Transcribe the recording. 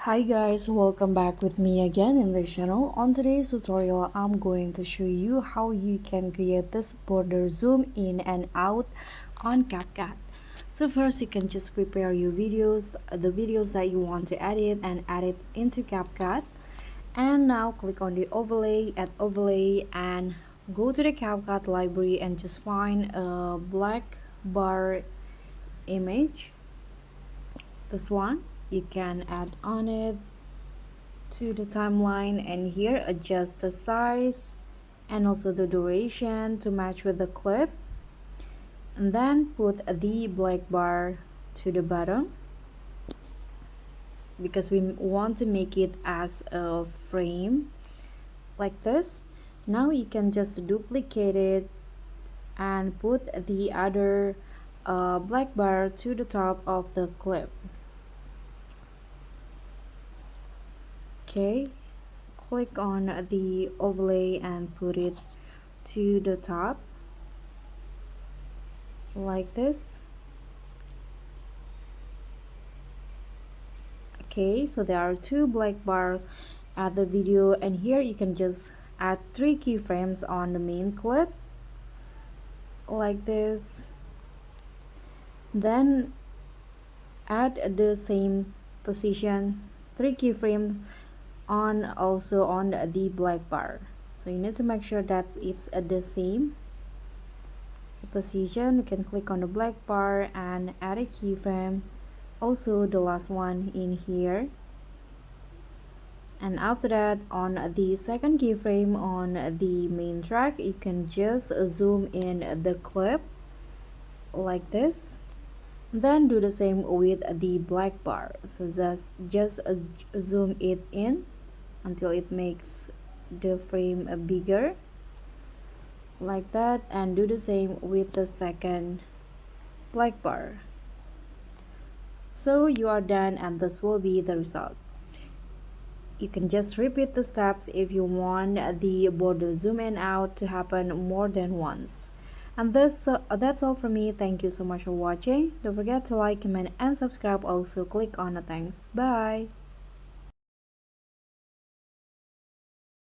Hi guys, welcome back with me again in this channel. On today's tutorial, I'm going to show you how you can create this border zoom in and out on CapCut. So first you can just prepare your videos, the videos that you want to edit and add it into CapCut. And now click on the overlay, add overlay and go to the CapCut library and just find a black bar image. This one you can add on it to the timeline, and here adjust the size and also the duration to match with the clip, and then put the black bar to the bottom because we want to make it as a frame like this. Now you can just duplicate it and put the other black bar to the top of the clip. Okay, click on the overlay and put it to the top like this. Okay, so there are two black bars at the video, and here you can just add 3 keyframes on the main clip like this, then add the same position 3 keyframes on also on the black bar. So you need to make sure that it's at the same position. You can click on the black bar and add a keyframe, also the last one in here, and after that on the second keyframe on the main track you can just zoom in the clip like this, then do the same with the black bar. So just zoom it in until it makes the frame bigger like that, and do the same with the second black bar. So you are done, and this will be the result. You can just repeat the steps if you want the border zoom in out to happen more than once. And that's all from me. Thank you so much for watching. Don't forget to like, comment and subscribe. Also click on the thanks. Bye.